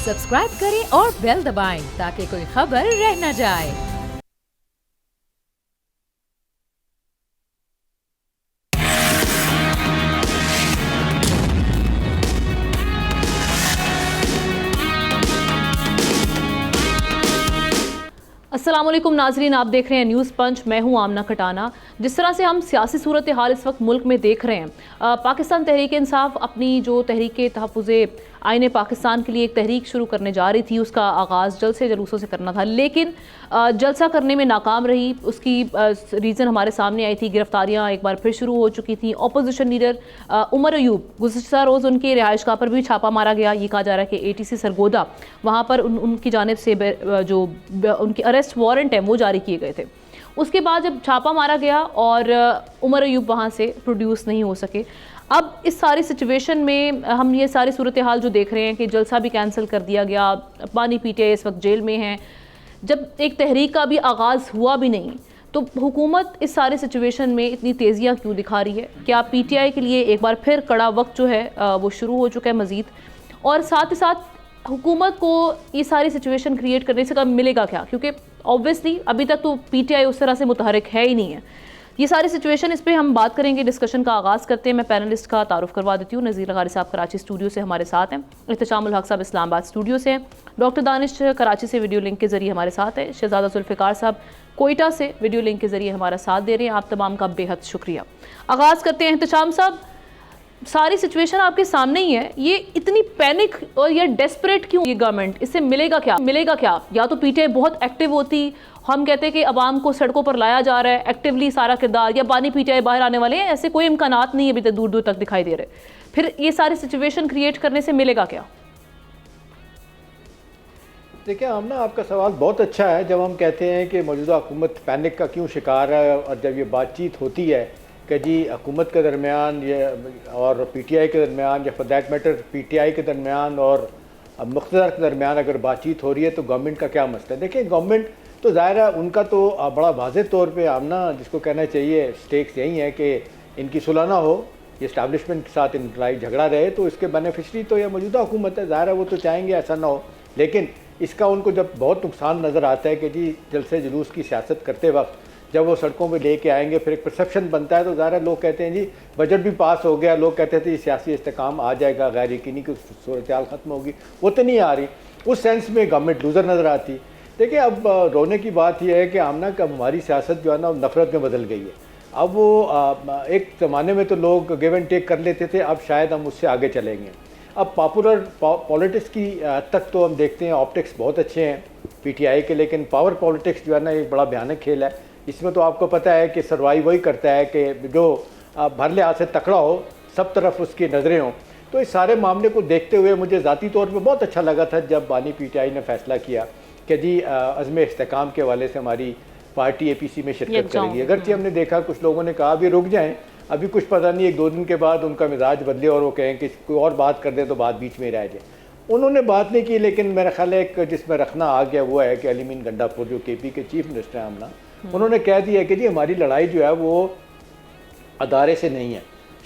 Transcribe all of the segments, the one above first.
Subscribe करें और bell दबाएं ताकि कोई खबर रह न जाए। अस्सलाम वालेकुम नाजरीन, आप देख रहे हैं न्यूज़ पंच। मैं हूं आमना कटाना। जिस तरह से हम सियासी सूरत हाल इस वक्त मुल्क में देख रहे हैं, पाकिस्तान तहरीक इंसाफ अपनी जो तहरीक तहफ़्फ़ुज़े आईन पाकिस्तान के लिए एक तहरीक शुरू करने जा रही थी, उसका आगाज़ जलसे जुलूसों से करना था, लेकिन जलसा करने में नाकाम रही। उसकी रीज़न हमारे सामने आई थी, गिरफ्तारियाँ एक बार फिर शुरू हो चुकी थी। अपोजिशन लीडर उमर अयूब, गुज़श्ता रोज़ उनके रिहाइशगाह पर भी छापा मारा गया। ये कहा जा रहा है कि ATC सरगोदा वहाँ पर उनकी जानिब से जो उनकी अरेस्ट वारंट है वो जारी किए गए थे। उसके बाद जब छापा मारा गया और उमर अयूब वहाँ से प्रोड्यूस नहीं हो सके, अब इस सारी सिचुएशन में हम ये सारी सूरत हाल जो देख रहे हैं कि जलसा भी कैंसिल कर दिया गया, बानी PTI इस वक्त जेल में हैं। जब एक तहरीक का भी आगाज़ हुआ भी नहीं, तो हुकूमत इस सारे सिचुएशन में इतनी तेज़ियाँ क्यों दिखा रही है? क्या PTI के लिए एक बार फिर कड़ा वक्त जो है वो शुरू हो चुका है मज़ीद? और साथ ही साथ हुकूमत को ये सारी सिचुएशन क्रिएट करने से कब मिलेगा क्या? क्योंकि ऑब्वियसली अभी तक तो PTI उस तरह से मुतहरिक है ही नहीं है। ये सारी सिचुएशन, इस पे हम बात करेंगे। डिस्कशन का आगाज़ करते हैं। मैं पैनलिस्ट का तारुफ करवा देती हूँ। नज़ीर लगारी साहब कराची स्टूडियो से हमारे साथ हैं, इhtisham उल हक साहब इस्लामाबाद स्टूडियो से हैं, डॉक्टर दानिश कराची से वीडियो लिंक के ज़रिए हमारे साथ है, शहजादा जुल्फ़िकार साहब कोयटा से वीडियो लिंक के ज़रिए हमारा साथ दे रहे हैं। आप तमाम का बेहद शुक्रिया। आगाज़ करते हैं। इhtisham साहब, सारी सिचुएशन आपके सामने ही है, ये इतनी पैनिक और ये डेस्परेट क्यों ये गवर्नमेंट? इससे मिलेगा क्या? या तो PTI बहुत एक्टिव होती, हम कहते हैं कि अवाम को सड़कों पर लाया जा रहा है एक्टिवली सारा किरदार, या बानी PTI बाहर आने वाले हैं, ऐसे कोई इम्कानात नहीं है अभी तक दूर दूर तक दिखाई दे रहे। फिर ये सारी सिचुएशन क्रिएट करने से मिलेगा क्या? देखिए आमना, आपका सवाल बहुत अच्छा है। जब हम कहते हैं कि मौजूदा हुकूमत पैनिक का क्यों शिकार है, और जब ये बातचीत होती है कि जी हुकूमत के दरमियान ये और PTI के दरमियान, या फॉर दैट मैटर PTI के दरमियान और मुख्तदर के दरमियान अगर बातचीत हो रही है, तो गवर्नमेंट का क्या मसला है? देखिए गवर्नमेंट तो ज़ाहिर है उनका तो बड़ा वाज़ेह तौर पे आमना जिसको कहना चाहिए स्टेक्स यही है कि इनकी सुलह ना हो, ये इस्टेब्लिशमेंट के साथ इनका लड़ाई झगड़ा रहे, तो इसके बेनिफिशरी तो यह मौजूदा हुकूमत है। ज़ाहिर है वो तो चाहेंगे ऐसा ना हो, लेकिन इसका उनको जब बहुत नुकसान नज़र आता है कि जी जलसे जुलूस की सियासत करते वक्त जब वो सड़कों पे लेके आएंगे, फिर एक परसेप्शन बनता है, तो ज़ाहिर है लोग कहते हैं जी बजट भी पास हो गया, लोग कहते थे सियासी इस्तेकाम आ जाएगा, गैर यकीनी की सूरत हाल ख़त्म होगी, वो तो नहीं आ रही। उस सेंस में गवर्नमेंट लूज़र नज़र आती। देखिए अब रोने की बात यह है कि आमना कब हमारी सियासत जो है ना नफ़रत में बदल गई है। अब वो एक ज़माने में तो लोग गिव एंड टेक कर लेते थे, अब शायद हम उससे आगे चलेंगे। अब पॉपुलर पॉलिटिक्स की तक तो हम देखते हैं ऑप्टिक्स बहुत अच्छे हैं PTI के, लेकिन पावर पॉलिटिक्स जो है ना एक बड़ा भयानक खेल है। इसमें तो आपको पता है कि सर्वाइव वही करता है कि जो भर लिहाज से तकड़ा हो, सब तरफ उसकी नज़रें हों। तो इस सारे मामले को देखते हुए मुझे ज़ाती तौर पे बहुत अच्छा लगा था जब बानी PTI ने फैसला किया कि जी अज़्म इस्तेकाम के हवाले से हमारी पार्टी APC में शिरकत करेगी। अगरचे हमने देखा कुछ लोगों ने कहा अभी रुक जाएँ, अभी कुछ पता नहीं 1-2 दिन के बाद उनका मिजाज बदले और वो कहें कि कोई और बात कर दें तो बात बीच में रह जाए। उन्होंने बात नहीं की, लेकिन मेरा ख्याल है एक जिसमें रखना आ गया वो है कि अली मीन गंडापुर जो KP के चीफ मिनिस्टर हैं आमना, उन्होंने कह दिया कि जी हमारी लड़ाई जो है वो अदारे से नहीं है,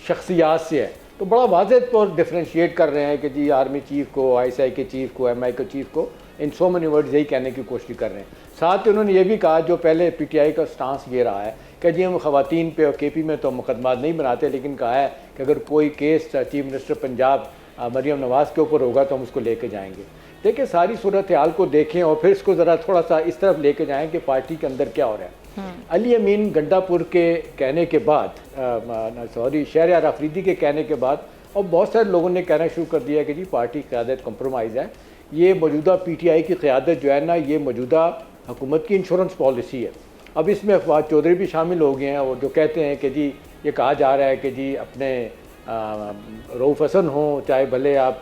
शख्सियात से है। तो बड़ा वाज़ेह तौर डिफ्रेंशिएट कर रहे हैं कि जी आर्मी चीफ को, ISI के चीफ को, MI के चीफ को, इन सो मेनी वर्ड्स यही कहने की कोशिश कर रहे हैं। साथ ही उन्होंने ये भी कहा, जो पहले PTI का स्टांस ये रहा है कि जी हम ख़वातीन पे और KP में तो मुकदमा नहीं बनाते, लेकिन कहा है कि अगर कोई case chief minister Punjab Maryam Nawaz के ऊपर होगा तो हम उसको लेके जाएंगे। देखिए सारी सूरत हाल को देखें और फिर इसको ज़रा थोड़ा सा इस तरफ लेके जाएं कि पार्टी के अंदर क्या हो रहा है। अली अमीन गंडापुर के कहने के बाद, शहरयार अफरीदी के कहने के बाद, और बहुत सारे लोगों ने कहना शुरू कर दिया कि जी पार्टी की क़यादत कम्प्रोमाइज़ है। ये मौजूदा PTI की क़यादत जो है ना, ये मौजूदा हुकूमत की इंश्योरेंस पॉलिसी है। अब इसमें अफवाज चौधरी भी शामिल हो गए हैं, और जो कहते हैं कि जी ये कहा जा रहा है कि जी अपने रऊफ़ हसन हों, चाहे भले आप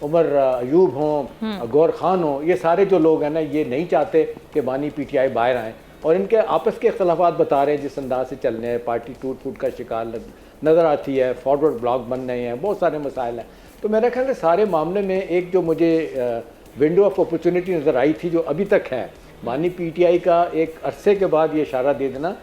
उमर अयूब हों, गौर खान हों, ये सारे जो लोग हैं ना ये नहीं चाहते कि बानी PTI बाहर आएँ, और इनके आपस के इख्तलाफात बता रहे हैं जिस अंदाज से चल रहे हैं। पार्टी टूट फूट का शिकार नज़र आती है, फॉरवर्ड ब्लॉक बन रहे हैं, बहुत सारे मसाइल हैं। तो मेरा ख्याल है सारे मामले में एक जो मुझे विंडो ऑफ अपॉर्चुनिटी नज़र आई थी जो अभी तक है, बानी PTI का एक अरसे के बाद ये इशारा दे देना,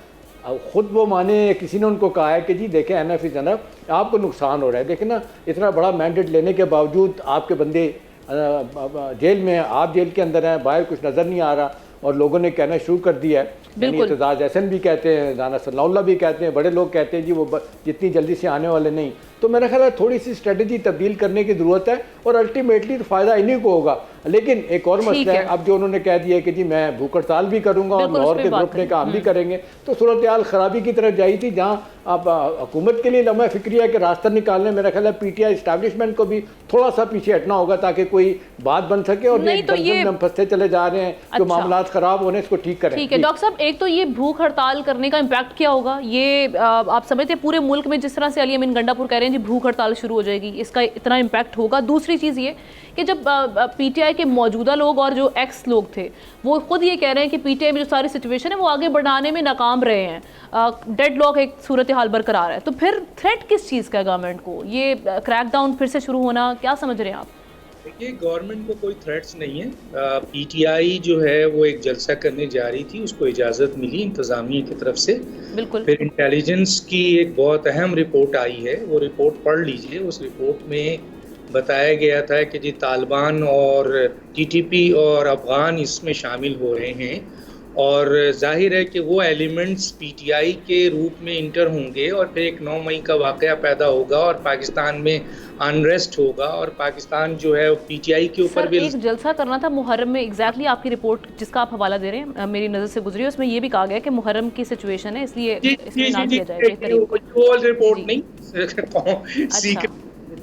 अब ख़ुद वो माने, किसी ने उनको कहा है कि जी देखें एनएफ इज़ एनएफ, आपको नुकसान हो रहा है। देखें ना, इतना बड़ा मैंडेट लेने के बावजूद आपके बंदे जेल में, आप जेल के अंदर हैं, बाहर कुछ नज़र नहीं आ रहा और लोगों ने कहना शुरू कर दिया है। एतजाज एहसन भी कहते हैं, राना सनाउल्लाह भी कहते हैं, बड़े लोग कहते हैं जी वो जितनी जल्दी से आने वाले नहीं। तो मेरा ख्याल है थोड़ी सी स्ट्रेटजी तब्दील करने की ज़रूरत है और अल्टीमेटली तो फ़ायदा इन्हीं को होगा। लेकिन एक और मसला है, अब जो उन्होंने कह दिया कि जी मैं भूख हड़ताल भी करूँगा और लाहौर के ग्रुप ने काम भी करेंगे, तो सूरत हाल ख़राबी की तरफ जाई थी, जहाँ अब हुकूमत के लिए लम्हा फिक्रिया के रास्ता निकालने मेरा ख्याल है PTI इस्टेब्लिशमेंट को भी थोड़ा सा पीछे हटना होगा ताकि कोई बात बन सके और हम फंसते चले जा रहे हैं, जो मामला ख़राब होने इसको ठीक करें। ठीक है डॉक्टर साहब, एक तो ये भूख हड़ताल करने का इम्पैक्ट क्या होगा, ये आप समझते हैं पूरे मुल्क में जिस तरह से अली अमीन गंडापुर कह रहे हैं जी भूख हड़ताल शुरू हो जाएगी, इसका इतना इम्पैक्ट होगा। दूसरी चीज़ ये कि जब PTI के मौजूदा लोग और जो एक्स लोग थे वो खुद ये कह रहे हैं कि PTI में जो सारी सिचुएशन है वो आगे बढ़ाने में नाकाम रहे हैं, डेडलॉक एक सूरत हाल बरकरार है, तो फिर थ्रेट किस चीज़ का है गवर्नमेंट को, ये क्रैकडाउन फिर से शुरू होना, क्या समझ रहे हैं आप? देखिए, गवर्नमेंट को कोई थ्रेट्स नहीं है। PTI जो है वो एक जलसा करने जा रही थी, उसको इजाज़त मिली इंतज़ामिया की तरफ से। बिल्कुल। फिर इंटेलिजेंस की एक बहुत अहम रिपोर्ट आई है, वो रिपोर्ट पढ़ लीजिए। उस रिपोर्ट में बताया गया था कि जी तालिबान और TTP और अफ़गान इसमें शामिल हो रहे हैं और जाहिर है कि वो एलिमेंट्स PTI के रूप में इंटर होंगे और फिर एक 9 मई का वाक़या पैदा होगा और पाकिस्तान में अनरेस्ट होगा और पाकिस्तान जो है PTI के ऊपर भी एक जलसा करना था मुहर्रम में। एग्जैक्टली आपकी रिपोर्ट जिसका आप हवाला दे रहे हैं मेरी नज़र से गुजरी है, उसमें ये भी कहा गया कि मुहर्रम की सिचुएशन है इसलिए इसमें ना किया जाए। रिपोर्ट नहीं, सीक्रेट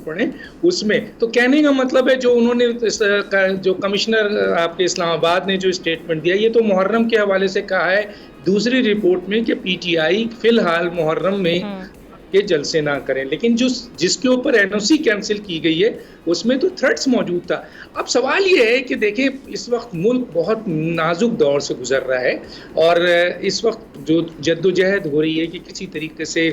पढ़ें उसमें। तो कहने का मतलब है जो उन्होंने जो कमिश्नर आपके इस्लामाबाद ने जो स्टेटमेंट दिया, ये तो मुहर्रम के हवाले से कहा है दूसरी रिपोर्ट में कि PTI फिलहाल मुहर्रम में ये जलसे ना करें, लेकिन जिसके ऊपर NOC कैंसिल की गई है उसमें तो थ्रेट्स मौजूद था। अब सवाल ये है कि देखें, इस वक्त मुल्क बहुत नाजुक दौर से गुजर रहा है और इस वक्त जो जद्दोजहद हो रही है कि किसी तरीके से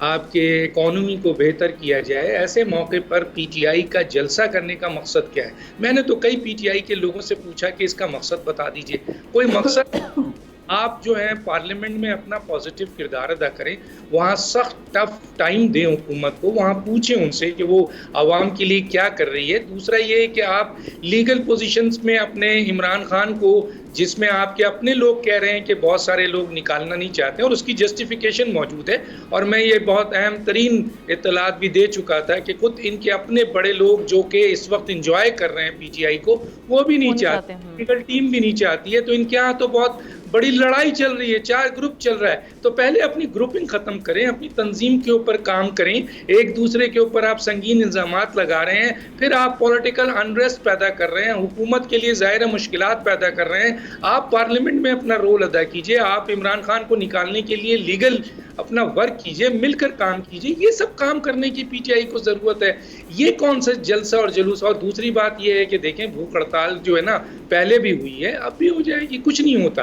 आपके इकॉनमी को बेहतर किया जाए, ऐसे मौके पर PTI का जलसा करने का मकसद क्या है? मैंने तो कई PTI के लोगों से पूछा कि इसका मकसद बता दीजिए, कोई मकसद आप जो है पार्लियामेंट में अपना पॉजिटिव किरदार अदा करें, वहाँ सख्त टफ टाइम दें हुकूमत को, वहाँ पूछें उनसे कि वो आवाम के लिए क्या कर रही है। दूसरा ये है कि आप लीगल पोजीशंस में अपने इमरान खान को, जिसमें आपके अपने लोग कह रहे हैं कि बहुत सारे लोग निकालना नहीं चाहते और उसकी जस्टिफिकेशन मौजूद है, और मैं ये बहुत अहम तरीन इत्तलात भी दे चुका था कि खुद इनके अपने बड़े लोग जो कि इस वक्त इंजॉय कर रहे हैं PTI को, वो भी नहीं चाहते, लीगल टीम भी नहीं चाहती है। तो इनके यहाँ तो बहुत बड़ी लड़ाई चल रही है, 4 ग्रुप चल रहा है। तो पहले अपनी ग्रुपिंग ख़त्म करें, अपनी तंजीम के ऊपर काम करें, एक दूसरे के ऊपर आप संगीन इल्ज़ामात लगा रहे हैं, फिर आप पॉलिटिकल अनरेस्ट पैदा कर रहे हैं, हुकूमत के लिए ज़ाहिर मुश्किलात पैदा कर रहे हैं। आप पार्लियामेंट में अपना रोल अदा कीजिए, आप इमरान खान को निकालने के लिए लीगल अपना वर्क कीजिए, मिलकर काम कीजिए। ये सब काम करने की PTI को ज़रूरत है। ये कौन सा जलसा और जुलूस? और दूसरी बात ये है कि देखें, भूख हड़ताल जो है ना पहले भी हुई है, अब भी हो जाएगी, कुछ नहीं होता।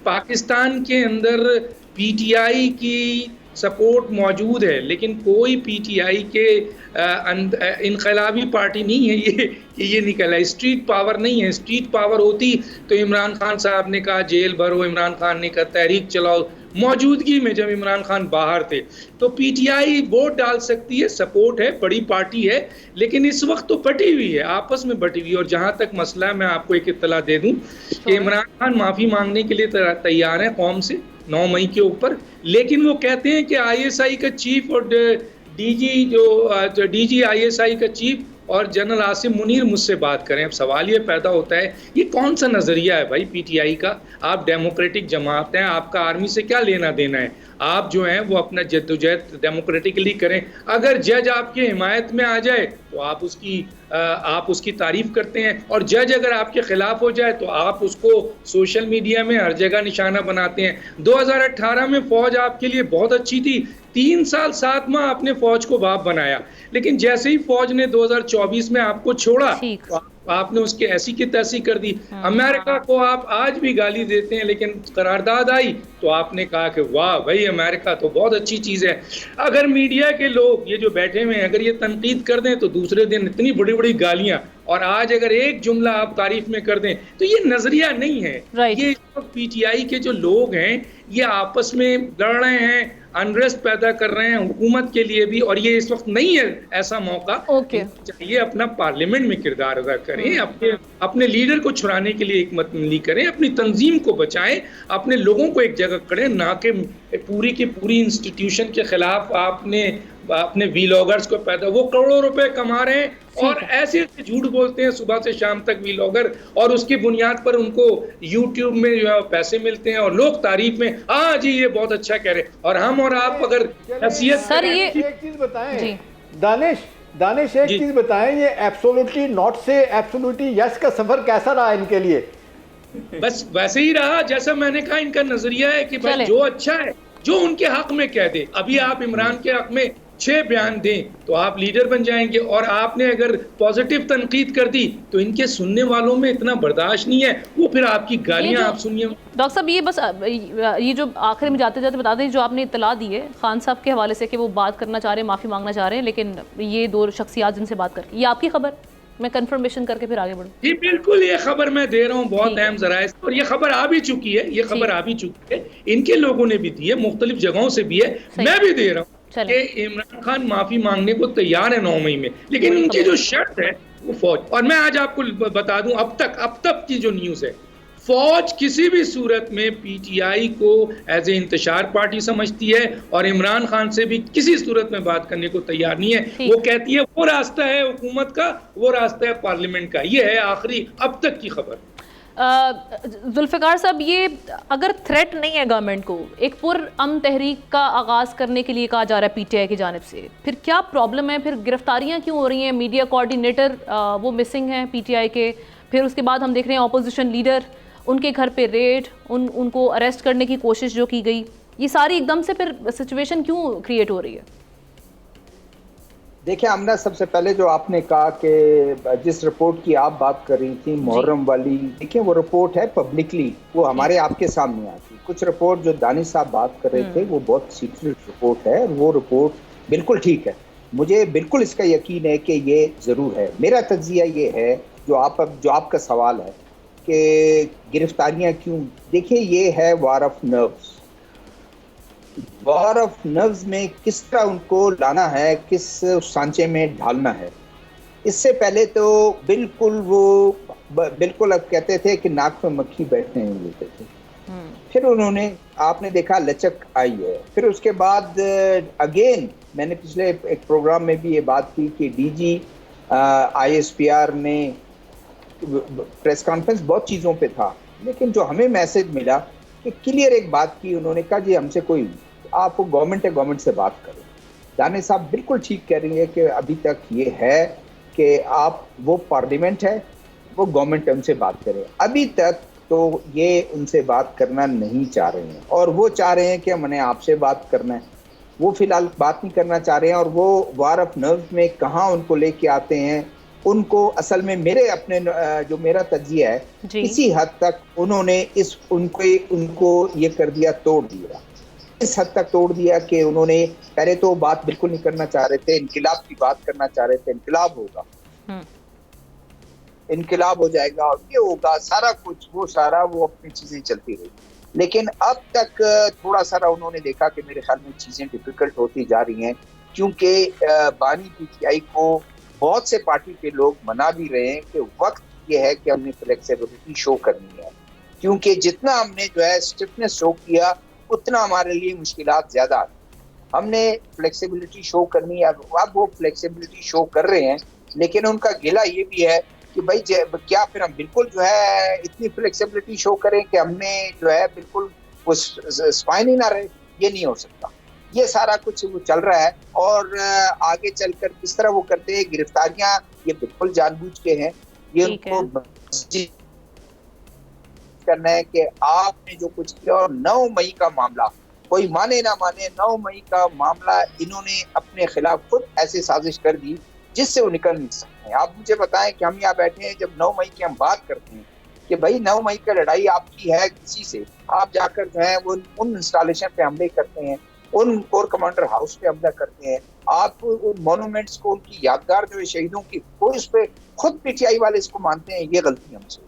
पाकिस्तान के अंदर PTI की सपोर्ट मौजूद है, लेकिन कोई PTI के इनकलाबी पार्टी नहीं है ये कि ये निकला। स्ट्रीट पावर नहीं है। स्ट्रीट पावर होती तो इमरान खान साहब ने कहा जेल भरो, इमरान खान ने कहा तहरीक चलाओ, मौजूदगी में जब इमरान खान बाहर थे। तो PTI वोट डाल सकती है, सपोर्ट है, बड़ी पार्टी है, लेकिन इस वक्त तो बटी हुई है, आपस में बटी हुई है। और जहाँ तक मसला है, मैं आपको एक इत्तला दे दूँ कि इमरान खान माफ़ी मांगने के लिए तैयार हैं कौम से 9 मई के ऊपर, लेकिन वो कहते हैं कि ISI का चीफ और DG ISI का चीफ और जनरल आसिम मुनीर मुझसे बात करें। अब सवाल ये पैदा होता है, ये कौन सा नज़रिया है भाई PTI का? आप डेमोक्रेटिक जमात हैं, आपका आर्मी से क्या लेना देना है? आप जो हैं वो अपना जद्दोजहद डेमोक्रेटिकली करें। अगर जज आपके हिमायत में आ जाए तो आप उसकी तारीफ करते हैं, और जज अगर आपके खिलाफ हो जाए तो आप उसको सोशल मीडिया में हर जगह निशाना बनाते हैं। 2018 में फौज आपके लिए बहुत अच्छी थी, 3 साल 7 माह आपने फौज को बाप बनाया, लेकिन जैसे ही फौज ने 2024 में आपको छोड़ा तो आपने उसकी ऐसी की तैसी कर दी। अमेरिका को आप आज भी गाली देते हैं, लेकिन करारदाद आई तो आपने कहा कि वाह भाई अमेरिका तो बहुत अच्छी चीज़ है। अगर मीडिया के लोग ये जो बैठे हुए हैं अगर ये तनकीद कर दें तो दूसरे दिन इतनी बड़ी बड़ी गालियां और आज अगर एक जुमला आप तारीफ में कर दें तो ये नजरिया नहीं है। Right. ये पीटीआई के जो लोग हैं ये आपस में लड़ रहे हैं, अनरेस्ट पैदा कर रहे हैं हुकूमत के लिए भी, और ये इस वक्त नहीं है ऐसा मौका। Okay. चाहिए अपना पार्लियामेंट में किरदार अदा करें, अपने लीडर को छुड़ाने के लिए एकमत मिली करें, अपनी तंजीम को बचाएं, अपने लोगों को एक जगह करें, ना कि पूरी की पूरी इंस्टीट्यूशन के खिलाफ आपने अपने वीलॉगर्स को पैदा, वो करोड़ों रुपए कमा रहे हैं और ऐसे झूठ बोलते हैं सुबह से शाम तक वीलॉगर, और उसकी बुनियाद पर उनको यूट्यूब में जो है पैसे मिलते हैं और लोग तारीफ में हाँ जी ये बहुत अच्छा कह रहे हैं। और हम और आप अगर हैसियत सर ये एक चीज बताएं दानिश एक चीज बताएं, ये एब्सोल्युटली नॉट से एब्सोल्युटली यस का सफर कैसा रहा इनके लिए? बस वैसे ही रहा जैसा मैंने कहा, इनका नजरिया है कि भाई जो अच्छा है जो उनके हक में कह दे। अभी आप इमरान के हक में 6 बयान दें तो आप लीडर बन जाएंगे, और आपने अगर पॉजिटिव तनकीद कर दी तो इनके सुनने वालों में इतना बर्दाश्त नहीं है, वो फिर आपकी गालियां आप सुनिए। डॉक्टर साहब ये बस ये जो आखिर में जाते जाते बता दें, जो आपने इत्तला दी है खान साहब के हवाले से कि वो बात करना चाह रहे हैं, माफ़ी मांगना चाह रहे हैं, लेकिन ये 2 शख्सियात जिनसे बात कर, ये आपकी खबर, मैं कंफर्मेशन करके फिर आगे बढ़ूँ? जी बिल्कुल, ये खबर मैं दे रहा हूँ बहुत अहम जराए से, और ये खबर आ भी चुकी है, ये खबर आ भी चुकी है, इनके लोगों ने भी दी है, मुख्तलिफ जगहों से भी है, मैं भी दे रहा हूँ कि इमरान खान माफी मांगने को तैयार है 9 मई में, लेकिन उनकी जो शर्त है वो फौज। और मैं आज आपको बता दूं अब तक की जो न्यूज़ है, फौज किसी भी सूरत में पीटीआई को एज ए इंतशार पार्टी समझती है और इमरान खान से भी किसी सूरत में बात करने को तैयार नहीं है। वो कहती है वो रास्ता है हुकूमत का, वो रास्ता है पार्लियामेंट का। ये है आखिरी अब तक की खबर। जुल्फ़िकार साहब, ये अगर थ्रेट नहीं है गवर्नमेंट को, एक पुरअमन तहरीक का आगाज़ करने के लिए कहा जा रहा है पीटीआई की जानिब से, फिर क्या प्रॉब्लम है? फिर गिरफ्तारियां क्यों हो रही हैं? मीडिया कोऑर्डिनेटर वो मिसिंग हैं पीटीआई के, फिर उसके बाद हम देख रहे हैं अपोजिशन लीडर, उनके घर पे रेड, उनको अरेस्ट करने की कोशिश जो की गई, ये सारी एकदम से फिर सिचुएशन क्यों क्रिएट हो रही है? देखिए आमना, सबसे पहले जो आपने कहा कि जिस रिपोर्ट की आप बात कर रही थी मुहर्रम वाली, देखिए वो रिपोर्ट है पब्लिकली, वो हमारे आपके सामने आती। कुछ रिपोर्ट जो दानिश साहब बात कर रहे थे वो बहुत सीक्रेट रिपोर्ट है, वो रिपोर्ट बिल्कुल ठीक है। मुझे बिल्कुल इसका यकीन है कि ये ज़रूर है। मेरा तज्जिया ये है जो आपका सवाल है कि गिरफ्तारियां क्यों, देखिए ये है war of nerves. War of nerves में किस तरह उनको लाना है, किस सांचे में ढालना है। इससे पहले तो बिल्कुल अब कहते थे कि नाक में मक्खी बैठने नहीं देते थे, फिर उन्होंने, आपने देखा लचक आई है। फिर उसके बाद अगेन मैंने पिछले एक प्रोग्राम में भी ये बात की कि डीजी ISPR ने प्रेस कॉन्फ्रेंस बहुत चीज़ों पे था, लेकिन जो हमें मैसेज मिला कि क्लियर एक बात की, उन्होंने कहा जी हमसे कोई, आप गवर्नमेंट है, गवर्नमेंट से बात करें। दानिश साहब बिल्कुल ठीक कह रही है कि अभी तक ये है कि आप, वो पार्लियामेंट है, वो गवर्नमेंट है, उनसे बात करें। अभी तक तो ये उनसे बात करना नहीं चाह रहे हैं, और वो चाह रहे हैं कि मैंने आपसे बात करना है, वो फिलहाल बात नहीं करना चाह रहे हैं। और वो वार ऑफ नर्व्स में कहाँ उनको लेके आते हैं, उनको असल में मेरे अपने जो मेरा तज्जिया है, इसी हद तक उन्होंने उनको ये कर दिया, तोड़ दिया, इस हद तक तोड़ दिया कि उन्होंने पहले तो बात बिल्कुल नहीं करना चाह रहे थे, इनकिलाब की बात करना चाह रहे थे, इनकिलाब होगा, इनकिलाब हो जाएगा और ये होगा, सारा कुछ वो अपनी चीजें चलती रही। लेकिन अब तक थोड़ा सारा उन्होंने देखा कि मेरे ख्याल में चीजें डिफिकल्ट होती जा रही हैं, क्योंकि बानी पीटीआई को बहुत से पार्टी के लोग मना भी रहे हैं कि वक्त ये है कि हमने फ्लेक्सिबिलिटी शो करनी है, क्योंकि जितना हमने जो है स्टिफनेस शो किया उतना हमारे लिए मुश्किलात ज्यादा। हमने फ्लेक्सिबिलिटी शो करनी है, अब वो फ्लेक्सिबिलिटी शो कर रहे हैं, लेकिन उनका गिला ये भी है कि भाई क्या फिर हम बिल्कुल जो है इतनी फ्लेक्सिबिलिटी शो करें कि हमने जो है बिल्कुल वो स्पाइन ही ना रहे, ये नहीं हो सकता। ये सारा कुछ वो चल रहा है, और आगे चलकर किस तरह वो करते हैं गिरफ्तारियां, ये बिल्कुल जानबूझ के हैं, ये उनको करना है कि आपने जो कुछ किया। और 9 मई का मामला, कोई माने ना माने, 9 मई का मामला इन्होंने अपने खिलाफ खुद ऐसी साजिश कर दी जिससे वो निकल नहीं सकते। आप मुझे बताएं कि हम यहाँ बैठे हैं, जब 9 मई की हम बात करते हैं कि भाई 9 मई की लड़ाई आपकी है किसी से, आप जाकर जो है वो उन इंस्टॉलेशन पे हमले करते हैं, उन कोर कमांडर हाउस पे हमला करते हैं, आप उन मॉन्यूमेंट्स को, उनकी यादगार जो है शहीदों की, वो इस पे खुद पीटीआई वाले इसको मानते हैं ये गलती हमसे।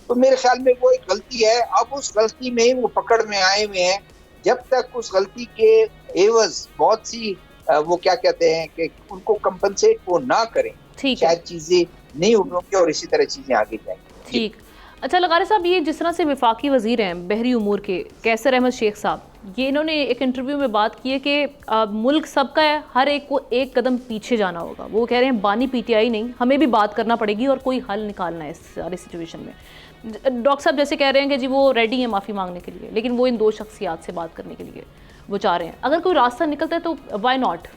तो मेरे ख्याल में वो एक गलती है। अब उस गलती में वो पकड़ में आए हुए हैं। जब तक उस गलती के एवज बहुत सी वो क्या कहते हैं कि उनको कंपनसेट वो ना करें, शायद चीजें नहीं उभरेंगी और इसी तरह चीजें आगे जाएंगी। ठीक। अच्छा लगारी साहब, ये जिस तरह से वफाकी वजीर हैं बहरी उमूर के कैसर अहमद शेख साहब, ये इन्होंने एक इंटरव्यू में बात की है कि मुल्क सबका है, हर एक को एक कदम पीछे जाना होगा। वो कह रहे हैं बानी पीटीआई नहीं, हमें भी बात करना पड़ेगी और कोई हल निकालना है इस सारी सिचुएशन में। डॉक्टर साहब जैसे कह रहे हैं कि जी वो रेडी हैं माफ़ी मांगने के लिए, लेकिन वो इन दो शख्सियात से बात करने के लिए वो चाह रहे हैं। अगर कोई रास्ता निकलता है तो वाई नॉट?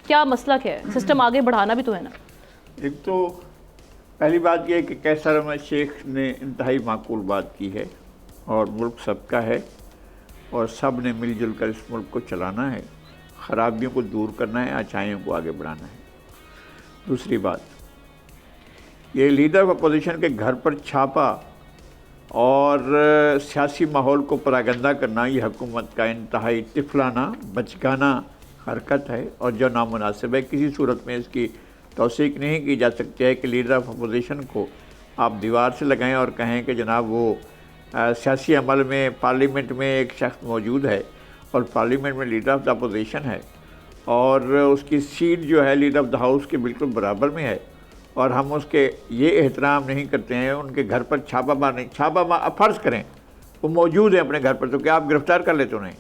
क्या मसला क्या है? सिस्टम आगे बढ़ाना भी तो है ना। एक तो पहली बात यह है कि कैसर अहमद शेख ने इंतहाई माकूल बात की है और मुल्क सबका है और सब ने मिलजुल कर इस मुल्क को चलाना है, ख़राबियों को दूर करना है, अच्छाइयों को आगे बढ़ाना है। दूसरी बात, ये लीडर ऑफ अपोजिशन के घर पर छापा और सियासी माहौल को परागंदा करना, ये हुकूमत का इंतहाई तिफलाना बचकाना हरकत है और जो नामुनासिब है। किसी सूरत में इसकी तौसीक नहीं की जा सकती है कि लीडर ऑफ अपोजिशन को आप दीवार से लगाएं और कहें कि जनाब वो सियासी अमल में पार्लियामेंट में एक शख्स मौजूद है और पार्लियामेंट में लीडर ऑफ द अपोजिशन है और उसकी सीट जो है लीडर ऑफ द हाउस के बिल्कुल बराबर में है और हम उसके ये एहतराम नहीं करते हैं। उनके घर पर छापा फ़र्ज़ करें वो मौजूद है अपने घर पर, तो क्या आप गिरफ़्तार कर लेते उन्हें?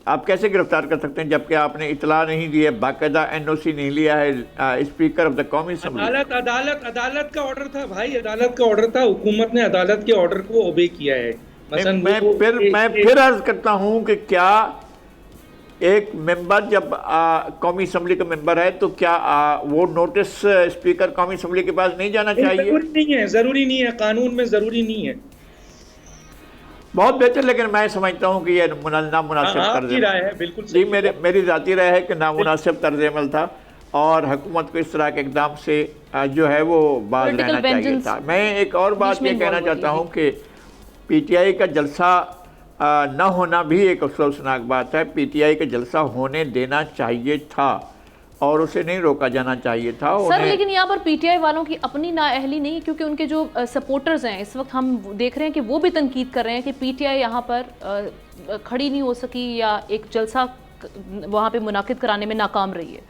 आप कैसे गिरफ़्तार कर सकते हैं जबकि आपने इतला नहीं दी है, बाकायदा एनओसी नहीं लिया है स्पीकर ऑफ द कौमी असेंबली? अदालत का ऑर्डर था भाई, अदालत का ऑर्डर था, हुकूमत ने अदालत के ऑर्डर को ओबे किया है। मैं फिर अर्ज करता हूँ कि क्या एक मेंबर जब कौमी असेंबली का मेंबर है तो क्या वो नोटिस स्पीकर कौमी असेंबली के पास नहीं जाना चाहिए? जरूरी नहीं है, कानून में जरूरी नहीं है। बहुत बेहतर, लेकिन मैं समझता हूँ कि यह नामुनासिब तर्ज़ अमल है। बिल्कुल जी, मेरी ज़ाती राय है कि नामुनासिब तर्ज़ अमल था और हुकूमत को इस तरह के इक़दाम से जो है वो बाज रहना चाहिए था। मैं एक और बात ये कहना चाहता हूँ कि पीटीआई का जलसा न होना भी एक अफसोसनाक बात है। पीटीआई का जलसा होने देना चाहिए था और उसे नहीं रोका जाना चाहिए था सर। लेकिन यहाँ पर पीटीआई वालों की अपनी नाअहली नहीं है, क्योंकि उनके जो सपोर्टर्स हैं इस वक्त हम देख रहे हैं कि वो भी तनकीद कर रहे हैं कि पीटीआई यहाँ पर खड़ी नहीं हो सकी या एक जलसा वहाँ पे मुनाकिद कराने में नाकाम रही है।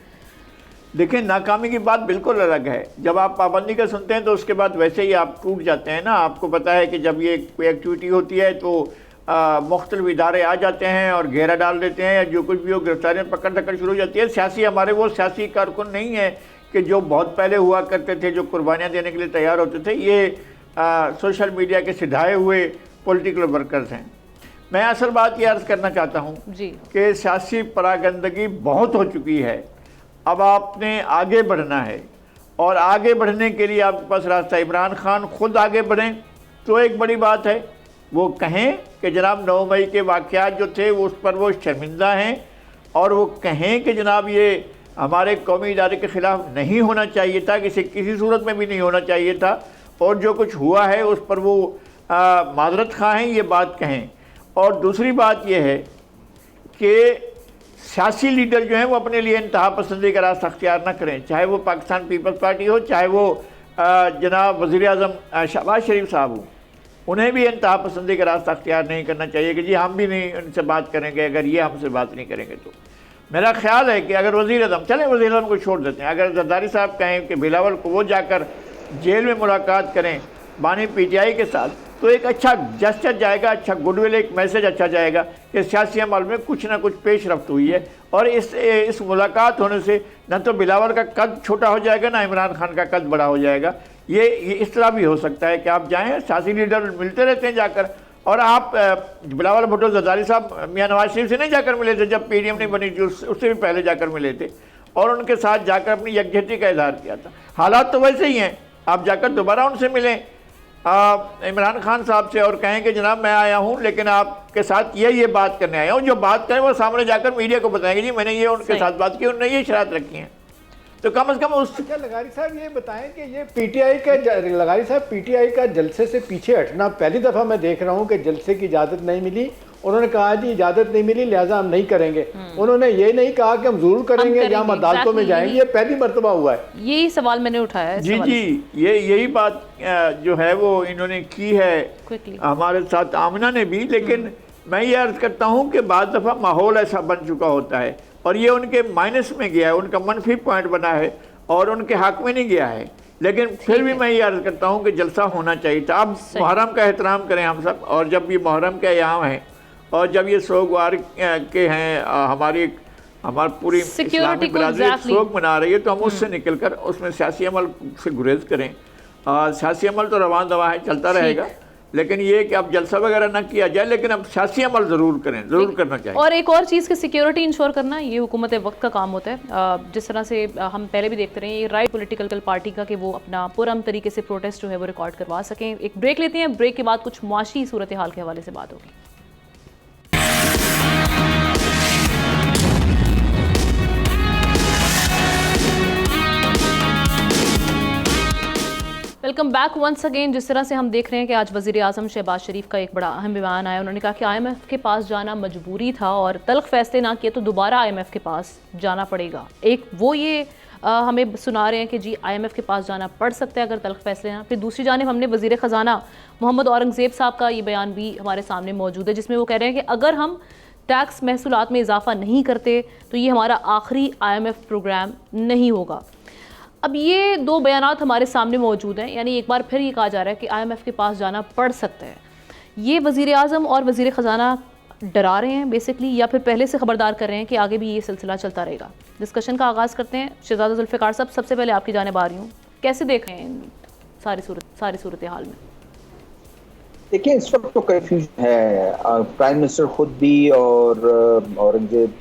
देखिए, नाकामी की बात बिल्कुल अलग है। जब आप पाबंदी का सुनते हैं तो उसके बाद वैसे ही आप टूट जाते हैं ना। आपको पता है कि जब ये कोई एक्टिविटी होती है तो मुख्तलिफ इदारे आ जाते हैं और घेरा डाल देते हैं या जो कुछ भी हो, गिरफ्तारियाँ पकड़ धक्कड़ शुरू हो जाती है। सियासी हमारे वो सियासी कारकुन नहीं है कि जो बहुत पहले हुआ करते थे, जो कुर्बानियाँ देने के लिए तैयार होते थे। ये सोशल मीडिया के सिधाए हुए पॉलिटिकल वर्कर्स हैं। मैं असल बात ये अर्ज़ करना चाहता हूँ कि सियासी परागंदगी बहुत हो चुकी है। अब आपने आगे बढ़ना है और आगे बढ़ने के लिए आपके पास रास्ता, इमरान खान खुद आगे बढ़ें तो एक बड़ी बात है। वो कहें कि जनाब 9 मई के वाक़यात जो थे वो उस पर वो शर्मिंदा हैं और वो कहें कि जनाब ये हमारे कौमी इदारे के ख़िलाफ़ नहीं होना चाहिए था, किसी सूरत में भी नहीं होना चाहिए था और जो कुछ हुआ है उस पर वो माजरत खा हैं, ये बात कहें। और दूसरी बात ये है कि सियासी लीडर जो हैं वो अपने लिए इंतहा पसंदी का रास्ता अख्तियार न करें, चाहे वो पाकिस्तान पीपल्स पार्टी हो, चाहे वो जनाब वज़ीर आज़म शहबाज शरीफ साहब हो। उन्हें भी इंतहा पसंदी का रास्ता अख्तियार नहीं करना चाहिए कि जी हम भी नहीं उनसे बात करेंगे अगर ये हमसे बात नहीं करेंगे। तो मेरा ख्याल है कि अगर वज़ीर आज़म, चलें वज़ीर आज़म को छोड़ देते हैं, अगर जरदारी साहब कहें कि बिलावल को वो जाकर जेल में मुलाकात करें बानी पीटीआई के साथ, तो एक अच्छा जेस्चर जाएगा, अच्छा गुडविल, एक मैसेज अच्छा जाएगा कि सियासी अमल में कुछ ना कुछ पेश रफ्त हुई है। और इस मुलाकात होने से न तो बिलावल का कद छोटा हो जाएगा ना इमरान खान का कद बड़ा हो जाएगा। ये इस तरह भी हो सकता है कि आप जाएँ, सियासी लीडर मिलते रहते हैं जाकर, और आप बिलावल भुट्टो जरदारी साहब मियां नवाज शरीफ से नहीं जाकर मिले थे जब पीडीएम नहीं बनी थी, उससे भी पहले जाकर मिले थे और उनके साथ जाकर अपनी यकजहती का इजहार किया था। हालात तो वैसे ही हैं, आप जाकर दोबारा उनसे मिलें इमरान खान साहब से और कहें कि जनाब मैं आया हूं लेकिन आपके साथ ये बात करने आया हूं। जो बात करें वो सामने जाकर मीडिया को बताएंगे जी मैंने ये उनके साथ बात की, उन्होंने ये शरात रखी है। तो कम से कम उस क्या लगारी साहब ये बताएं कि ये पीटीआई का, लगारी साहब पीटीआई का जलसे से पीछे हटना पहली दफ़ा मैं देख रहा हूं कि जलसे की इजाज़त नहीं मिली उन्होंने कहा जी इजाज़त नहीं मिली लिहाजा हम नहीं करेंगे। उन्होंने ये नहीं कहा कि हम जरूर करेंगे या हम अदालतों में जाएंगे। ये पहली मरतबा हुआ है। यही सवाल मैंने उठाया है। जी जी, यही बात जो है वो इन्होंने की है हमारे साथ आमना ने भी। लेकिन मैं ये अर्ज करता हूँ कि बाद दफ़ा माहौल ऐसा बन चुका होता है और ये उनके माइनस में गया है, उनका मनफी पॉइंट बना है और उनके हक में नहीं गया है। लेकिन फिर भी मैं ये अर्ज करता हूँ कि जलसा होना चाहिए था। अब मुहर्रम का एहतराम करें हम सब, और जब ये मुहर्रम के अयाम हैं और जब ये सोगवार के हैं, हमारी पूरी इस्लामी बिरादरी सोग मना रही है, तो हम उससे निकल कर उसमें सियासी अमल से गुरेज करें। सियासी अमल तो रवान दवा है, चलता रहेगा, लेकिन ये कि अब जलसा वगैरह ना किया जाए, लेकिन अब सियासी अमल ज़रूर करें, ज़रूर करना चाहिए। और एक और चीज़ की सिक्योरिटी इंश्योर करना, ये हुकूमत वक्त का काम होता है। जिस तरह से हम पहले भी देखते रहे, ये राइट पॉलिटिकल पार्टी का कि वो अपना पुरअमन तरीके से प्रोटेस्ट जो है वो रिकॉर्ड करवा सकें। एक ब्रेक लेते हैं, ब्रेक के बाद कुछ मुआशी सूरत हाल के हवाले से बात होगी। Welcome back once again. जिस तरह से हम देख रहे हैं कि आज वज़ीर आज़म शहबाज शरीफ का एक बड़ा अहम बयान आया। उन्होंने कहा कि IMF के पास जाना मजबूरी था और तल्ख फैसले ना किए तो दोबारा IMF के पास जाना पड़ेगा। एक वो ये हमें सुना रहे हैं कि जी IMF के पास जाना पड़ सकता है अगर तल्ख फैसले ना। फिर दूसरी जानिब हमने वज़ीर ख़जाना मोहम्मद औरंगज़ेब साहब का ये बयान भी हमारे सामने मौजूद है, जिसमें वो कह रहे हैं कि अगर हम टैक्स महसूलात में इजाफा नहीं करते तो ये हमारा आखिरी IMF प्रोग्राम नहीं होगा। अब ये दो बयानात हमारे सामने मौजूद हैं, यानी एक बार फिर ये कहा जा रहा है कि IMF के पास जाना पड़ सकता है। ये वज़ीर आज़म और वज़ीर ख़जाना डरा रहे हैं बेसिकली, या फिर पहले से ख़बरदार कर रहे हैं कि आगे भी ये सिलसिला चलता रहेगा। डिस्कशन का आगाज़ करते हैं। शहज़ादा जुल्फ़िकार साहब, सबसे पहले आपकी जानिब आ रही हूँ, कैसे देख रहे हैं सारी सूरत हाल में? देखिए, इस वक्त तो कन्फ्यूजन है। प्राइम मिनिस्टर खुद भी और औरंगजेब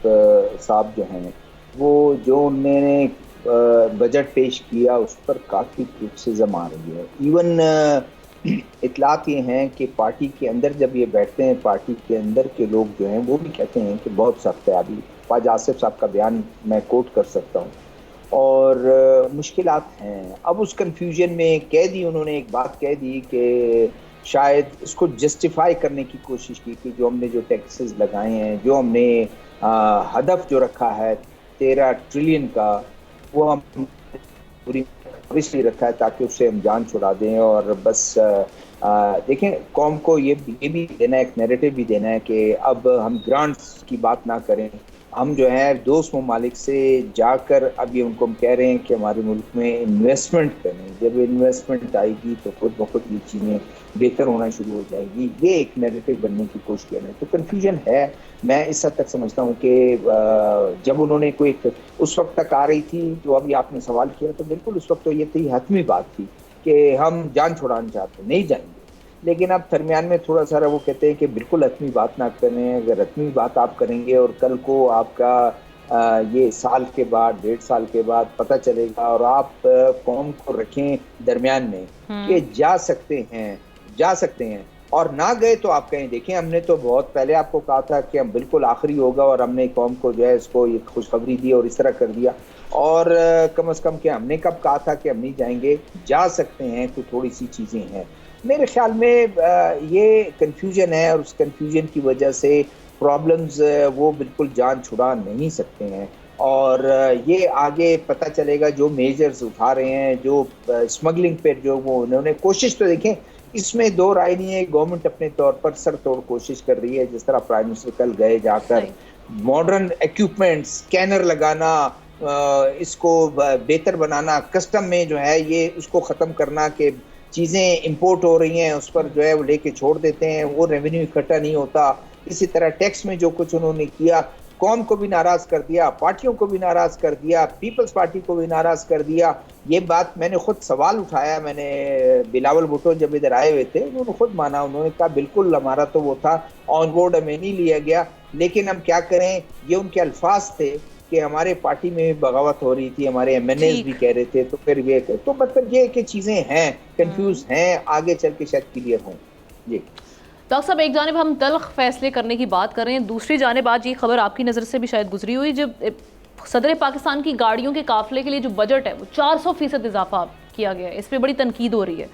साहब जो हैं वो जो उन्होंने बजट पेश किया उस पर काफ़ी क्रिटिसिज्म आ रही है। इवन इतलात ये हैं कि पार्टी के अंदर जब ये बैठते हैं, पार्टी के अंदर के लोग जो हैं वो भी कहते हैं कि बहुत सख्त है। अभी ख्वाजा आसिफ साहब का बयान मैं कोट कर सकता हूँ, और मुश्किलात हैं। अब उस कन्फ्यूजन में कह दी उन्होंने, एक बात कह दी कि शायद इसको जस्टिफाई करने की कोशिश की कि जो हमने जो टैक्सेस लगाए हैं, जो हमने हदफ जो रखा है 13 ट्रिलियन का, वो हम पूरी इसलिए रखा है ताकि उससे हम जान छुड़ा दें। और बस देखें, कौम को ये भी देना है, एक नैरेटिव भी देना है कि अब हम ग्रांट्स की बात ना करें। हम जो है दोस्त ममालिक से जाकर अब ये उनको हम कह रहे हैं कि हमारे मुल्क में इन्वेस्टमेंट करें। जब इन्वेस्टमेंट आएगी तो खुद ब खुद ये चीज़ें बेहतर होना शुरू हो जाएगी। ये एक नैरेटिव बनने की कोशिश कर रहे हैं, तो कन्फ्यूजन है। मैं इस हद तक समझता हूँ कि जब उन्होंने कोई उस वक्त तक आ रही थी जो अभी आपने सवाल किया, तो बिल्कुल उस वक्त तो ये थी, हतमी बात थी कि हम जान छुड़ाना चाहते, नहीं जाएंगे। लेकिन अब दरमियान में थोड़ा सा वो कहते हैं कि बिल्कुल हतमी बात ना करें। अगर हतमी बात आप करेंगे और कल को आपका ये साल के बाद, 1.5 साल के बाद पता चलेगा, और आप कौम को रखें दरमियान में कि जा सकते हैं और ना गए तो आप कहें देखें हमने तो बहुत पहले आपको कहा था कि हम बिल्कुल आखिरी होगा और हमने कौम को जो है इसको ये खुशखबरी दी और इस तरह कर दिया। और कम से कम कि हमने कब कहा था कि हम नहीं जाएंगे, जा सकते हैं। तो थोड़ी सी चीज़ें हैं मेरे ख्याल में, ये कन्फ्यूजन है, और उस कन्फ्यूजन की वजह से प्रॉब्लम्स वो बिल्कुल जान छुड़ा नहीं सकते हैं। और ये आगे पता चलेगा जो मेजर्स उठा रहे हैं, जो स्मगलिंग पर जो वो उन्होंने कोशिश, तो देखें इसमें दो राय नहीं है। गवर्नमेंट अपने तौर पर सर तोड़ कोशिश कर रही है। जिस तरह प्राइम मिनिस्टर कल गए जाकर मॉडर्न इक्विपमेंट, स्कैनर लगाना, इसको बेहतर बनाना, कस्टम में जो है ये उसको ख़त्म करना कि चीज़ें इंपोर्ट हो रही हैं उस पर जो है वो लेके छोड़ देते हैं, वो रेवेन्यू इकट्ठा नहीं होता। इसी तरह टैक्स में जो कुछ उन्होंने किया, कौम को भी नाराज़ कर दिया, पार्टियों को भी नाराज़ कर दिया, पीपल्स पार्टी को भी नाराज़ कर दिया। ये बात मैंने खुद सवाल उठाया, मैंने बिलावल भुट्टो जब इधर आए हुए थे उन्होंने खुद माना, उन्होंने कहा बिल्कुल हमारा तो वो था, ऑन बोर्ड हमें नहीं लिया गया, लेकिन हम क्या करें। ये उनके अल्फाज थे कि हमारे पार्टी में भी बगावत हो रही थी, हमारे MNAs भी कह रहे थे। तो फिर ये तो मतलब ये कि चीज़ें हैं, कंफ्यूज हैं, आगे चल के शायद क्लियर हों। जी डॉक्टर साहब, एक जानिब हम तल्ख फैसले करने की बात कर रहे हैं, दूसरी जानिब आज ये खबर आपकी नज़र से भी शायद गुजरी हुई, जब सदर पाकिस्तान की गाड़ियों के काफिले के लिए जो बजट है वो 400% इजाफा किया गया है। इस पर बड़ी तनकीद हो रही है।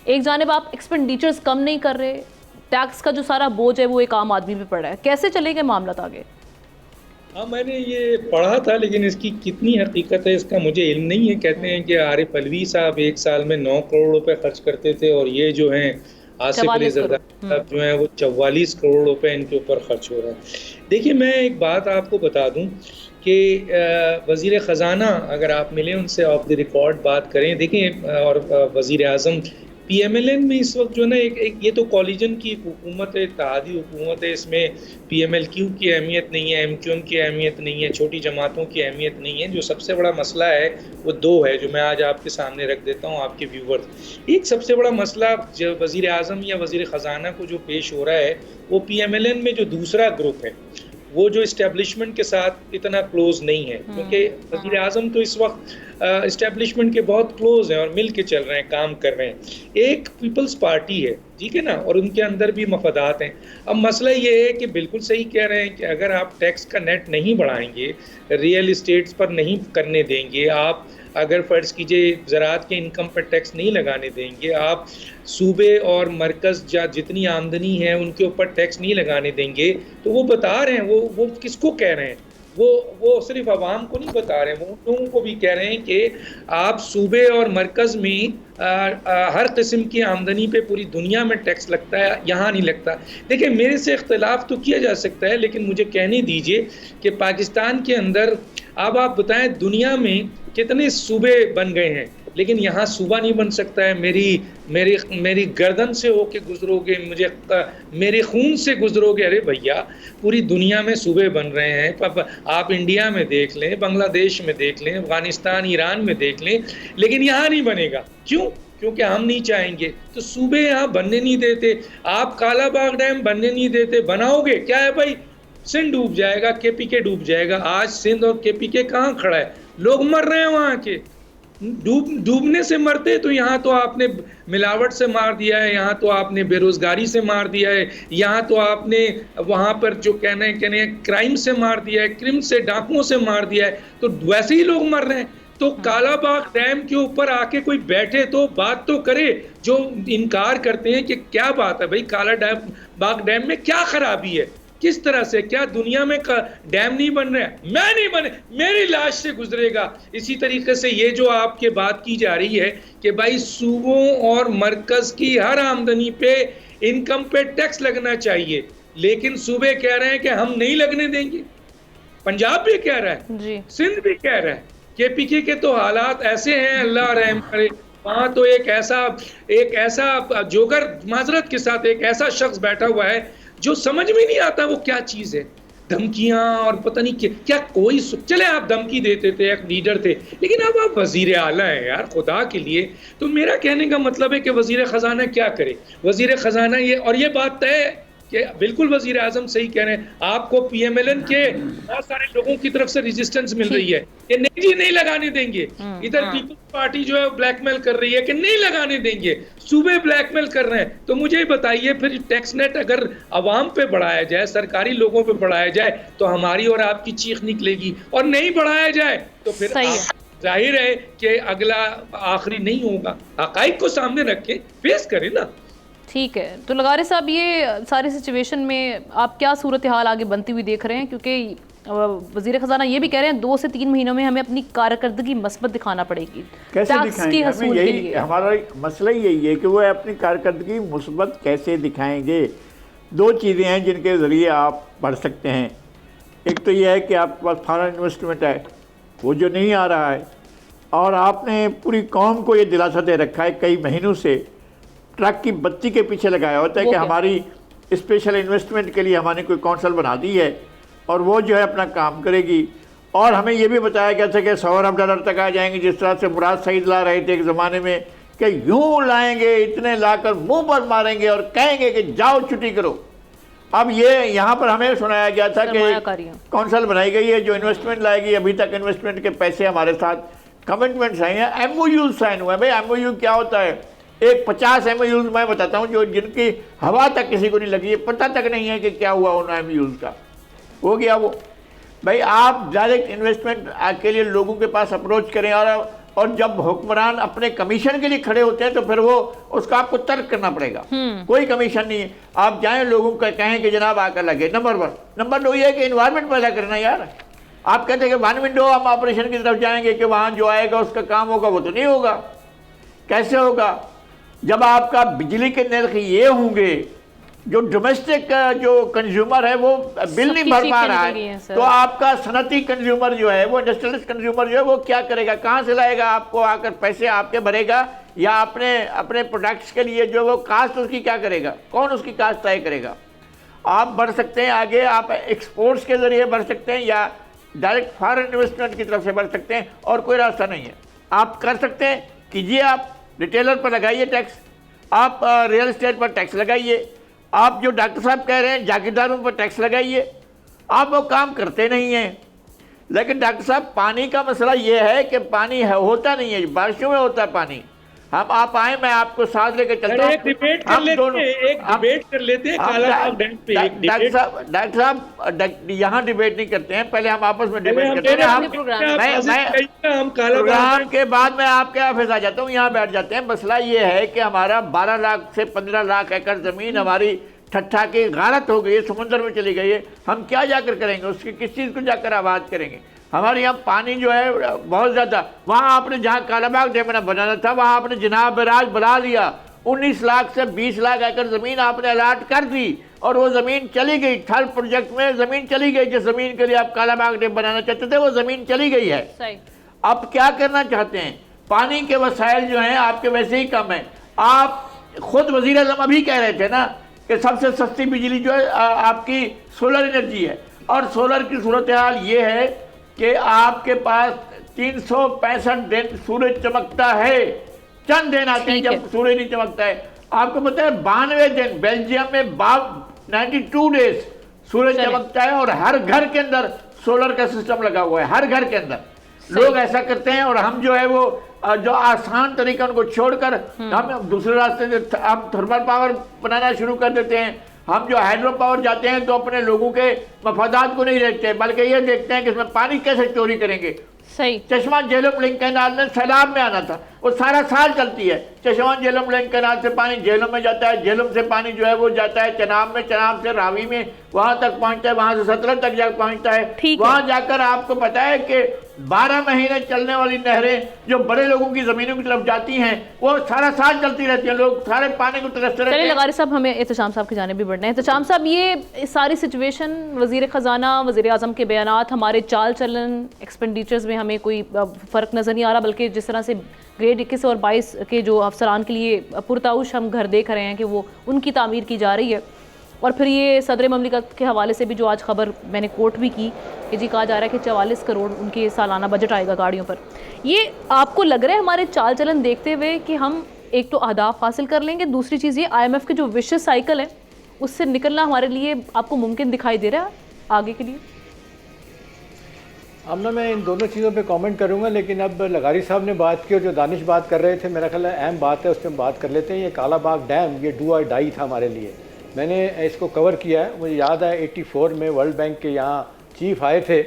एक जानिब आप एक्सपेंडिचर्स कम नहीं कर रहे, टैक्स का जो सारा बोझ है वो एक आम आदमी पे पड़ा है। कैसे चलेंगे मामला आगे? हाँ, मैंने ये पढ़ा था, लेकिन इसकी कितनी हकीकत है इसका मुझे इल्म नहीं है। कहते हैं कि आरिफ अलवी साहब एक साल में 9 करोड़ रुपए खर्च करते थे, और ये जो हैं आसिफ अली जरदारी साहब जो हैं वो 44 करोड़ रुपए इनके ऊपर खर्च हो रहा है। देखिए, मैं एक बात आपको बता दूं कि वज़ीर ख़जाना अगर आप मिलें उनसे, ऑफ द रिकॉर्ड बात करें, देखें, और वज़ीर आज़म PMLN में इस वक्त जो है ना एक ये तो कॉलिजन की हुकूमत है, इत्तेहादी हुकूमत है, इसमें PMLQ की अहमियत नहीं है, MQM की अहमियत नहीं है, छोटी जमातों की अहमियत नहीं है। जो सबसे बड़ा मसला है वो दो है जो मैं आज आपके सामने रख देता हूँ आपके व्यूवर्स। एक सबसे बड़ा मसला जो वज़ीर आज़म या वज़ीर ख़जाना को जो पेश हो रहा है वो PMLN में जो दूसरा ग्रुप है वो जो इस्टेब्लिशमेंट के साथ इतना क्लोज नहीं है, क्योंकि वज़ीर आज़म तो इस वक्त इस्टेब्लिशमेंट के बहुत क्लोज हैं और मिल के चल रहे हैं, काम कर रहे हैं। एक पीपल्स पार्टी है, ठीक है ना, और उनके अंदर भी मफादात हैं। अब मसला ये है कि बिल्कुल सही कह रहे हैं कि अगर आप टैक्स का नेट नहीं बढ़ाएंगे, रियल इस्टेट्स पर नहीं करने देंगे, आप अगर फ़र्ज़ कीजिए ज़राअत के इनकम पर टैक्स नहीं लगाने देंगे, आप सूबे और मरकज़ या जितनी आमदनी है उनके ऊपर टैक्स नहीं लगाने देंगे, तो वो बता रहे हैं, वो किसको कह रहे हैं, वो सिर्फ आवाम को नहीं बता रहे हैं, वो उन लोगों को भी कह रहे हैं कि आप सूबे और मरकज़ में हर किस्म की आमदनी पे पूरी दुनिया में टैक्स लगता है, यहाँ नहीं लगता। देखिए, मेरे से इख्तिलाफ तो किया जा सकता है, लेकिन मुझे कहने दीजिए कि पाकिस्तान के अंदर अब आप बताएं दुनिया में कितने सूबे बन गए हैं, लेकिन यहाँ सूबा नहीं बन सकता है। मेरी गर्दन से होके गुजरोगे, मेरे खून से गुजरोगे, अरे भैया पूरी दुनिया में सूबे बन रहे हैं। आप इंडिया में देख लें, बांग्लादेश में देख लें, अफगानिस्तान, ईरान में देख लें, लेकिन यहाँ नहीं बनेगा। क्यों? क्योंकि हम नहीं चाहेंगे। तो सूबे यहाँ बनने नहीं देते, आप कालाबाग डैम बनने नहीं देते। बनाओगे क्या है भाई, सिंध डूब जाएगा, KPK डूब जाएगा। आज सिंध और KPK कहाँ खड़ा है, लोग मर रहे हैं वहाँ के। डूबने से मरते, तो यहाँ तो आपने मिलावट से मार दिया है, यहाँ तो आपने बेरोजगारी से मार दिया है, यहाँ तो आपने वहाँ पर जो कहने क्राइम से मार दिया है, क्रिम से, डाकुओं से मार दिया है, तो वैसे ही लोग मर रहे हैं। तो कालाबाग डैम के ऊपर आके कोई बैठे तो बात तो करे। जो इनकार करते हैं कि क्या बात है भाई, कालाबाग डैम में क्या खराबी है, किस तरह से, क्या दुनिया में डैम नहीं बन रहे हैं? मैं नहीं बने, मेरी लाश से गुजरेगा। इसी तरीके से ये जो आपके बात की जा रही है कि भाई सूबों और मरकज की हर आमदनी पे, इनकम पे टैक्स लगना चाहिए, लेकिन सूबे कह रहे हैं कि हम नहीं लगने देंगे। पंजाब भी कह रहा है, सिंध भी कह रहा है। KPK के तो हालात ऐसे हैं, अल्लाह रहम करे। वहाँ तो एक ऐसा जोगर, माजरत के साथ, एक ऐसा शख्स बैठा हुआ है जो समझ में नहीं आता वो क्या चीज़ है। धमकियाँ और पता नहीं क्या कोई, चले आप धमकी देते थे, एक लीडर थे, लेकिन अब आप वजीर आला हैं यार, खुदा के लिए। तो मेरा कहने का मतलब है कि वजीर ख़जाना क्या करे। वजीर ख़जाना ये बात तय कि बिल्कुल वजीर आज़म सही कह रहे हैं, आपको PMLN के बहुत सारे लोगों की तरफ से रेजिस्टेंस मिल रही है कि नहीं जी, नहीं लगाने देंगे। इधर पीपल्स पार्टी जो है ब्लैकमेल कर रही है कि नहीं लगाने देंगे, सूबे ब्लैकमेल कर रहे हैं। तो मुझे बताइए, फिर टैक्स नेट अगर आवाम पे बढ़ाया जाए, सरकारी लोगों पे बढ़ाया जाए, तो हमारी और आपकी चीख निकलेगी, और नहीं बढ़ाया जाए तो फिर जाहिर है कि अगला आखिरी नहीं होगा। हकाइक को सामने रख के फेस करें ना। ठीक है, तो लगारे साहब, ये सारी सिचुएशन में आप क्या सूरत हाल आगे बनती हुई देख रहे हैं? क्योंकि वज़ीर ख़जाना ये भी कह रहे हैं 2 से 3 महीनों में हमें अपनी कारकर्दगी मस्बत दिखाना पड़ेगी। कैसे दिखाएंगे? हमें यही, हमारा मसला यही है कि वो अपनी कारकर्दगी मुस्बत कैसे दिखाएंगे। 2 चीज़ें हैं जिनके ज़रिए आप बढ़ सकते हैं। एक तो ये है कि आपके पास फॉरेन इन्वेस्टमेंट है, वो जो नहीं आ रहा है, और आपने पूरी कौम को ये दिलासा दे रखा है कई महीनों से, ट्रक की बत्ती के पीछे लगाया होता है कि हमारी स्पेशल इन्वेस्टमेंट के लिए हमारे कोई कौंसल बना दी है और वो जो है अपना काम करेगी। और हमें ये भी बताया गया था कि $100 अरब तक आ जाएंगे, जिस तरह से मुराद सईद ला रहे थे एक ज़माने में कि यूँ लाएंगे, इतने लाकर मुंह पर मारेंगे और कहेंगे कि जाओ छुट्टी करो। अब ये यहाँ पर हमें सुनाया गया था कि कौंसल बनाई गई है जो इन्वेस्टमेंट लाएगी। अभी तक इन्वेस्टमेंट के पैसे हमारे साथ कमिटमेंट्स आई हैं, MOU साइन हुए हैं। भाई MOU क्या होता है? एक 50 MOUs मैं बताता हूँ जो जिनकी हवा तक किसी को नहीं लगी है, पता तक नहीं है कि क्या हुआ उन MOUs का। हो गया वो। भाई आप डायरेक्ट इन्वेस्टमेंट के लिए लोगों के पास अप्रोच करें, और और जब हुक्मरान अपने कमीशन के लिए खड़े होते हैं तो फिर वो उसका आपको तर्क करना पड़ेगा। कोई कमीशन नहीं है। आप जाएं लोगों को कहें कि जनाब आकर लगे, नंबर 1। नंबर 2 ये है कि इन्वायरमेंट पैदा करना यार। आप कहते हैं कि 1 विंडो हम ऑपरेशन की तरफ जाएंगे कि वहाँ जो आएगा उसका काम होगा, वो तो नहीं होगा। कैसे होगा? जब आपका बिजली के निर्ख ये होंगे, जो डोमेस्टिक जो कंज्यूमर है वो बिल नहीं भर पा रहा है, तो आपका सनती कंज्यूमर जो है, वो इंडस्ट्रियलिस्ट कंज्यूमर जो है, वो क्या करेगा? कहाँ से लाएगा? आपको आकर पैसे आपके भरेगा या अपने प्रोडक्ट्स के लिए जो वो कास्ट उसकी क्या करेगा? कौन उसकी कास्ट तय करेगा? आप बढ़ सकते हैं आगे, आप एक्सपोर्ट्स के जरिए बढ़ सकते हैं या डायरेक्ट फॉरेन इन्वेस्टमेंट की तरफ से बढ़ सकते हैं, और कोई रास्ता नहीं है। आप कर सकते हैं, कीजिए, आप रिटेलर पर लगाइए टैक्स, आप रियल एस्टेट पर टैक्स लगाइए, आप जो डॉक्टर साहब कह रहे हैं जागीरदारों पर टैक्स लगाइए। आप वो काम करते नहीं हैं। लेकिन डॉक्टर साहब, पानी का मसला ये है कि पानी होता नहीं है, बारिशों में होता है पानी। हम आप आए, मैं आपको साथ लेकर चलता हूं। एक डिबेट कर लेते हैं कालाबाग डैम पे। डॉक्टर साहब यहाँ डिबेट नहीं करते हैं, पहले हम आपस में डिबेट करते हैं। प्रोग्राम के बाद मैं आपके ऑफिस आ जाता हूँ, यहाँ बैठ जाते हैं। मसला ये है कि हमारा 12 लाख से 15 लाख एकड़ जमीन हमारी ठट्ठा की गारत हो गई है, समुद्र में चली गई है। हम क्या जाकर करेंगे? उसकी किस चीज़ को जाकर आबाद करेंगे? हमारे यहाँ पानी जो है बहुत ज़्यादा। वहाँ आपने जहाँ कालाबाग डैम बनाना था, वहाँ आपने जनाब बराज बना लिया। 19 लाख से 20 लाख एकड़ ज़मीन आपने अलाट कर दी और वो ज़मीन चली गई। थर्ड प्रोजेक्ट में ज़मीन चली गई। जिस ज़मीन के लिए आप कालाबाग डैम बनाना चाहते थे, वो ज़मीन चली गई है। सही। अब क्या करना चाहते हैं? पानी के वसाइल जो हैं आपके वैसे ही कम है। आप खुद वज़ीर आज़म अभी कह रहे थे ना कि सबसे सस्ती बिजली जो है आपकी सोलर एनर्जी है। और सोलर की सूरत हाल ये है कि आपके पास 365 दिन सूरज चमकता है। चंद दिन आते हैं जब सूरज नहीं चमकता है। आपको पता है 92 दिन बेल्जियम में 92 डेज सूरज चमकता है, और हर घर के अंदर सोलर का सिस्टम लगा हुआ है। हर घर के अंदर लोग ऐसा करते हैं। और हम जो है वो जो आसान तरीका उनको छोड़कर हम दूसरे रास्ते से हम थर्मल पावर बनाना शुरू कर देते हैं। हम जो हाइड्रो पावर जाते हैं तो अपने लोगों के मफादात को नहीं देखते, बल्कि ये देखते हैं कि इसमें पानी कैसे चोरी करेंगे। सही। चश्मा झेलम लिंक कैनाल में सैलाब में आना था, वो सारा साल चलती है। चश्मा झेलम लिंक कैनाल से पानी झेलम में जाता है, झेलम से पानी जो है वो जाता है चनाब में, चनाब से रावी में, वहां तक पहुंचता है, वहां से सतलज तक जाकर पहुंचता है। वहां जाकर आपको पता है कि 12 महीने चलने वाली नहरें जो बड़े लोगों की जमीनों की तरफ जाती हैं, वो सारा साल चलती रहती हैं। लोग सारे पानी को तरसते रहते हैं। लगारी साहब, हमें एहतशाम साहब की जाने भी बढ़ना है। एहतशाम साहब, ये सारी सिचुएशन, वजीर खजाना, वजीर आजम के बयानात, हमारे चाल चलन, एक्सपेंडिचर्स में हमें कोई फ़र्क नज़र नहीं आ रहा, बल्कि जिस तरह से ग्रेड 21 और 22 के जो अफसरान के लिए पुरताउश हम घर देख रहे हैं कि वो उनकी तामीर की जा रही है। और फिर ये सदर ममलिकत के हवाले से भी जो आज खबर मैंने कोट भी की कि जी कहा जा रहा है कि 44 करोड़ उनके सालाना बजट आएगा गाड़ियों पर। ये आपको लग रहा है हमारे चाल चलन देखते हुए कि हम एक तो अहदाफ हासिल कर लेंगे, दूसरी चीज़ ये IMF के जो विशियस साइकिल है उससे निकलना हमारे लिए आपको मुमकिन दिखाई दे रहा है आगे के लिए? आमना, मैं इन दोनों चीज़ों पे कमेंट करूंगा, लेकिन अब लगारी साहब ने बात की और जो दानिश बात कर रहे थे, मेरा ख्याल है अहम बात है, उस पर बात कर लेते हैं। ये कालाबाग डैम, ये डू और डाई था हमारे लिए। मैंने इसको कवर किया है। मुझे याद है 84 में वर्ल्ड बैंक के यहाँ चीफ आए थे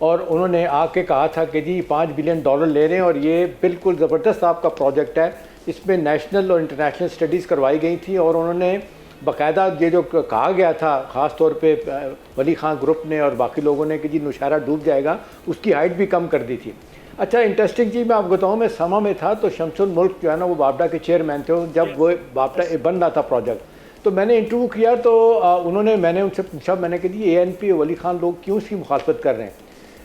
और उन्होंने आके कहा था कि जी $5 बिलियन ले रहे हैं और ये बिल्कुल ज़बरदस्त आपका प्रोजेक्ट है। इसमें नेशनल और इंटरनेशनल स्टडीज़ करवाई गई थी और उन्होंने बाकायदा ये जो कहा गया था ख़ास तौर पे वली खान ग्रुप ने और बाकी लोगों ने कि जी नौशहरा डूब जाएगा, उसकी हाइट भी कम कर दी थी। अच्छा, इंटरेस्टिंग चीज़ मैं आपको बताऊँ, मैं समा में था तो शमसुल मुल्क जो है ना, वो बापडा के चेयरमैन थे जब वो बापडा बन रहा था प्रोजेक्ट। तो मैंने इंटरव्यू किया तो मैंने उनसे पूछा, मैंने कहा जी ANP वली खान लोग क्यों इसकी मुखालफत कर रहे हैं?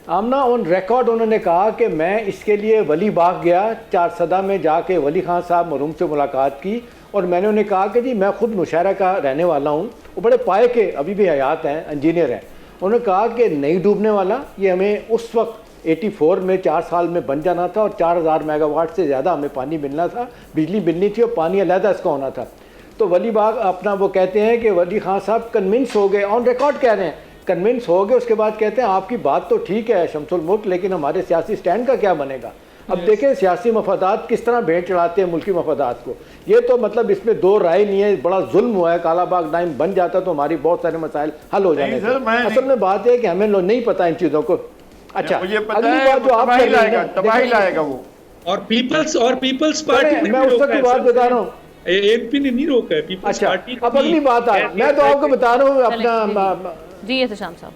आमना ऑन रिकॉर्ड उन्होंने कहा कि मैं इसके लिए वली बाग गया, चारसदा में जाके वली खान साहब मरहूम से मुलाकात की और मैंने उन्हें कहा कि जी मैं खुद नौशहरा का रहने वाला हूँ। वो बड़े पाए के अभी भी हयात हैं, इंजीनियर हैं। उन्होंने कहा कि नहीं डूबने वाला, ये हमें उस वक्त 84 में 4 साल में बन जाना था और 4000 मेगावाट से ज़्यादा हमें पानी मिलना था, बिजली मिलनी थी और पानी अलहदा इसका होना था। तो वली बाग अपना वो कहते हैं कि वली खान साहब कन्विंस हो गए, ऑन रिकॉर्ड कह रहे हैं कन्विंस हो गए। उसके बाद कहते हैं आपकी बात तो ठीक है शमसुल मुल्क, लेकिन हमारे सियासी स्टैंड का क्या बनेगा? अब देखें सियासी मफादात किस तरह भेंट चढ़ाते हैं मुल्की मफादात को। ये तो मतलब इसमें दो राय नहीं है, बड़ा जुल्म हुआ है। कालाबाग डैम बन जाता तो हमारी बहुत सारे मसाइल हल हो जाने थे। असल में बात है कि हमें नहीं पता इन चीज़ों को। अच्छा, मुझे पता है जो आप तबाही लाएगा वो और पीपल्स पार्टी मैं उस वक्त बात बता रहा हूँ, एमपी ने नहीं रोका है, पीपल्स अच्छा पार्टी। अब अगली बात आ, मैं तो आपको बता रहा हूँ अपना, जी एहतशाम साहब,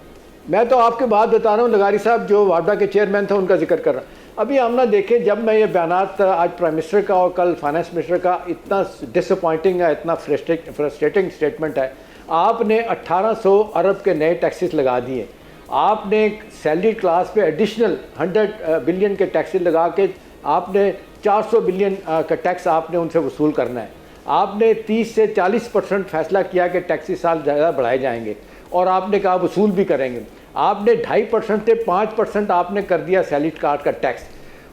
मैं तो आपके बात बता रहा हूँ, लगारी साहब जो वाडा के चेयरमैन थे उनका जिक्र कर रहा हूँ। अभी हमने देखे, जब मैं ये बयानात आज प्राइम मिनिस्टर का और कल फाइनेंस मिनिस्टर का, इतना डिसअपॉइंटिंग है, इतना फ्रस्ट्रेटिंग स्टेटमेंट है। आपने 1800 अरब के नए टैक्सेस लगा दिए, आपने सैलरी क्लास पे एडिशनल 100 बिलियन के टैक्सेस लगा के आपने 400 बिलियन का टैक्स आपने उनसे वसूल करना है। आपने 30 से 40% फैसला किया कि टैक्सी साल ज़्यादा बढ़ाए जाएंगे और आपने कहा वसूल भी करेंगे। आपने 2.5% से 5% आपने कर दिया सैलरी कार्ड का टैक्स।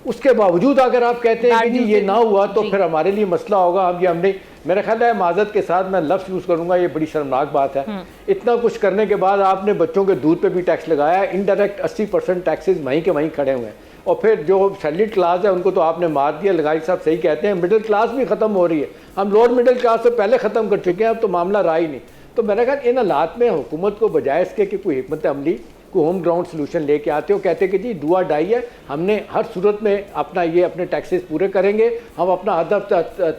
उसके बावजूद अगर आप कहते हैं कि जी ये ना हुआ तो फिर हमारे लिए मसला होगा, हम ये हमने, मेरा ख्याल है माजरत के साथ मैं लफ्ज़ यूज़ करूँगा, ये बड़ी शर्मनाक बात है। इतना कुछ करने के बाद आपने बच्चों के दूध पे भी टैक्स लगाया, इनडायरेक्ट 80% टैक्सेस वहीं के वहीं खड़े हुए हैं। और फिर जो सैलरी क्लास है उनको तो आपने मार दिया। लगाई साहब सही कहते हैं, मिडिल क्लास भी ख़त्म हो रही है। हम लोअर मिडिल क्लास से पहले ख़त्म कर चुके हैं, अब तो मामला रहा ही नहीं। तो मेरा ख्याल इन हालात में हुकूमत को बजाय इसके कि कोई हिकमत अमली, कोई होम ग्राउंड सोल्यूशन लेके आते हो, कहते कि जी दुआ डाई है, हमने हर सूरत में अपना ये अपने टैक्सेस पूरे करेंगे, हम अपना हदफ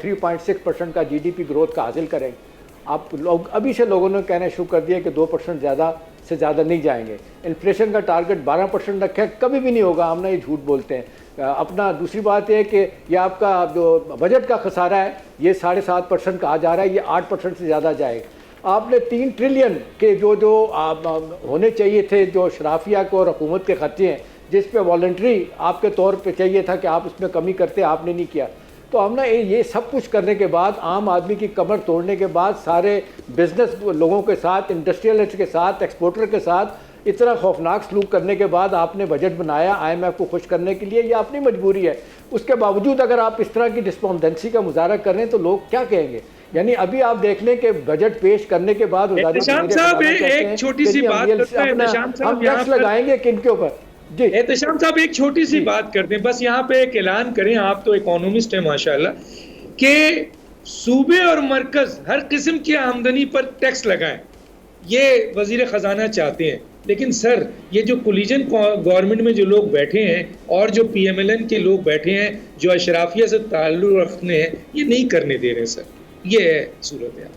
3.6% का GDP ग्रोथ का हासिल करेंगे। आप लोग अभी से लोगों ने कहना शुरू कर दिया कि 2% ज़्यादा से ज़्यादा नहीं जाएंगे। इन्फ्लेशन का टारगेट 12% रखा है, कभी भी नहीं होगा, हम ना ये झूठ बोलते हैं। अपना दूसरी बात है कि ये आपका जो बजट का खसारा है ये 7.5% कहा जा रहा है, ये 8% से ज़्यादा जाएगा। आपने 3 ट्रिलियन के जो होने चाहिए थे, जो शराफिया को और हुकूमत के खर्चे हैं, जिस पे वॉलंटरी आपके तौर पे चाहिए था कि आप इसमें कमी करते, आपने नहीं किया। तो हमने ये सब कुछ करने के बाद, आम आदमी की कमर तोड़ने के बाद, सारे बिजनेस लोगों के साथ, इंडस्ट्रियलिस्ट के साथ, एक्सपोर्टर के साथ इतना खौफनाक सलूक करने के बाद आपने बजट बनाया IMF को खुश करने के लिए, ये अपनी मजबूरी है। उसके बावजूद अगर आप इस तरह की डिस्पोंडेंसी का मुजाहरा कर रहे हैं तो लोग क्या कहेंगे? यानी अभी आप देख लें कि बजट पेश करने के बाद एक छोटी सी बात हम टैक्स लगाएंगे किन के ऊपर? जी एहतशाम साहब एक छोटी सी बात कर दें, बस यहाँ पे एक ऐलान करें, आप तो इकोनॉमिस्ट हैं माशाल्लाह, कि सूबे और मरकज हर किस्म की आमदनी पर टैक्स लगाएं, ये वजीर खजाना चाहते हैं। लेकिन सर ये जो कोलिजन गवर्नमेंट में जो लोग बैठे हैं और जो PMLN के लोग बैठे हैं जो अशराफिया से ताल्लुक़ रखते हैं, ये नहीं करने दे रहे सर, ये है सूरत है।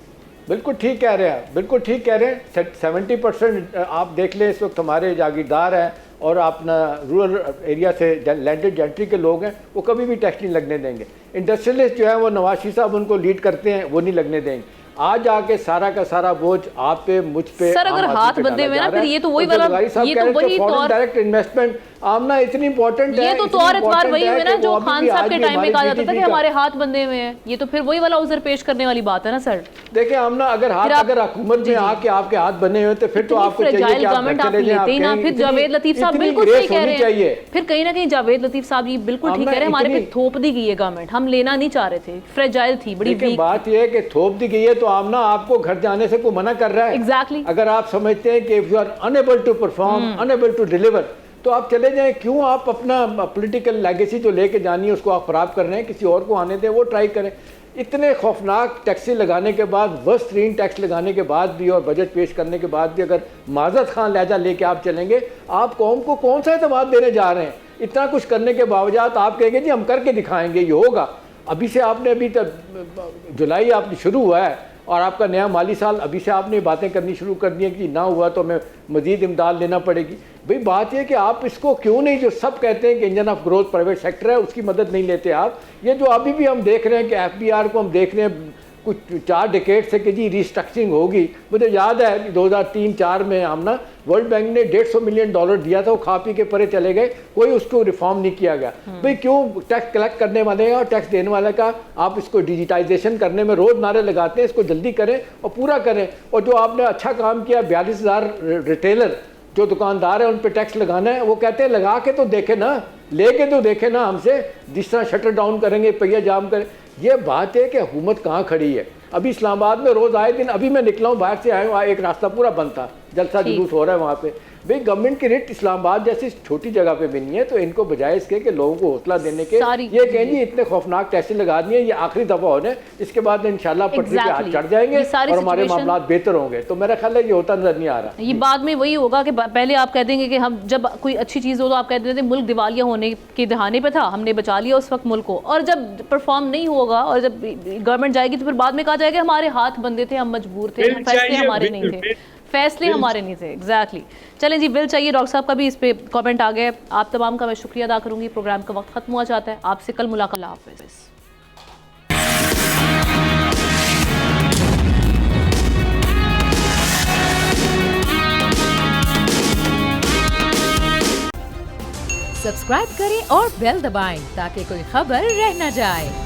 बिल्कुल ठीक कह रहे हैं, बिल्कुल ठीक कह रहे हैं। 70% आप देख लें इस वक्त हमारे जागीरदार हैं और अपना रूरल एरिया से लैंडेड जेंट्री के लोग हैं, वो कभी भी टैक्स नहीं लगने देंगे। इंडस्ट्रियलिस्ट जो है वो नवाज शरीफ साहब उनको लीड करते हैं, वो नहीं लगने देंगे। आज आके सारा का सारा बोझ आप पे, मुझ पे, सर अगर हाथ बंधे हुए ना, फिर ये तो वही वाला, ये तो वही तौर डायरेक्ट इन्वेस्टमेंट आमना इतनी इंपॉर्टेंट है, ये तो तौर एतबार वही हुए ना जो खान साहब के टाइम में कहा जाता था कि हमारे हाथ बंधे हुए हैं। ये तो फिर वही वाला उज़र पेश करने वाली बात है ना सर। देखिए आमना अगर हुकूमत में आके आपके हाथ बने हुए तो फिर तो आपको चाहिए कि आप लेते ही ना। फिर जावेद लतीफ साहब बिल्कुल सही कह रहे हैं, फिर कहीं ना कहीं जावेद लतीफ साहब ये बिल्कुल ठीक कह रहे हैं, हमारे पे थोप दी गई है गवर्नमेंट, हम लेना नहीं चाह रहे थे, फ्रेजाइल थी, बड़ी वीक। बात ये है कि थोप दी गई है तो आमना आपको घर जाने से कोई मना कर रहा है? एग्जैक्टली। अगर आप समझते हैं कि if you are unable to perform, unable to deliver, तो आप चले जाएं। क्यों आप अपना पॉलिटिकल लेगेसी जो लेके जानी है उसको आप खराब कर रहे हैं? किसी और को आने दें, वो ट्राई करें। इतने खौफनाक टैक्सी लगाने के बाद, वर्स्ट तरीन टैक्स लगाने के बाद भी और बजट पेश करने के बाद भी अगर माजत खान लहजा लेके आप चलेंगे, आप कौम को कौन सा एतमाद देने जा रहे हैं? इतना कुछ करने के बावजूद आप कहेंगे जी हम करके दिखाएंगे, ये होगा। अभी से आपने, अभी तक जुलाई आपने शुरू हुआ है और आपका नया माली साल, अभी से आपने बातें करनी शुरू कर दी हैं कि ना हुआ तो हमें मज़ीद इमदाद लेना पड़ेगी। भाई बात यह कि आप इसको क्यों नहीं, जो सब कहते हैं कि engine of growth private sector है, उसकी मदद नहीं लेते आप। ये जो अभी भी हम देख रहे हैं कि FBR को हम देख रहे हैं कुछ 4 डिकेड से कि जी रिस्ट्रक्चरिंग होगी। मुझे याद है 2003-4 में हमने वर्ल्ड बैंक ने $150 मिलियन दिया था, वो खा पी के परे चले गए, कोई उसको रिफॉर्म नहीं किया गया। भाई क्यों? टैक्स कलेक्ट करने वाले और टैक्स देने वाले का आप इसको डिजिटाइजेशन करने में रोज़ नारे लगाते हैं, इसको जल्दी करें और पूरा करें। और जो आपने अच्छा काम किया, 42,000 रिटेलर जो दुकानदार है उन पर टैक्स लगाना है, वो कहते हैं लगा के तो देखे ना, लेके तो देखे ना हमसे, जिस तरह शटर डाउन करेंगे, पहिया जाम करें। ये बात है कि हुकूमत कहाँ खड़ी है। अभी इस्लामाबाद में रोज़ आए दिन, अभी मैं निकला हूँ बाहर से आया हूँ, एक रास्ता पूरा बंद था, जलसा जुलूस हो रहा है वहाँ पे। भाई गवर्नमेंट की रिट इस्लामाबाद जैसी छोटी जगह पे भी नहीं है, तो इनको बजाय इसके कि लोगों को हौसला देने के ये कहें जी इतने खौफनाक टेस्ट लगा दिए, ये आखिरी दफा होने, इसके बाद इंशाल्लाह पटरी पे हाथ चढ़ जाएंगे और हमारे मामला बेहतर होंगे। तो मेरा ख्याल है ये होता नजर नहीं आ रहा। ये बाद में वही होगा कि पहले आप कह देंगे कि हम जब कोई अच्छी चीज़ हो तो आप कह देते मुल्क दिवालिया होने के दहाने पे था, हमने बचा लिया उस वक्त मुल्क को, और जब परफॉर्म नहीं होगा और जब गवर्नमेंट जाएगी तो फिर बाद में कहा जाएगा हमारे हाथ बंधे थे, हम मजबूर थे, फैसले हमारे नहीं थे, फैसले हमारे नहीं थे। एग्जैक्टली। चलें जी, बिल चाहिए डॉक्टर साहब का भी इस पे कमेंट आ गया। आप तमाम का मैं शुक्रिया अदा करूंगी। प्रोग्राम का वक्त खत्म हुआ चाहता है, आपसे कल मुलाकात। अल्लाह हाफिज़। सब्सक्राइब करें और बेल दबाएं ताकि कोई खबर रह न जाए।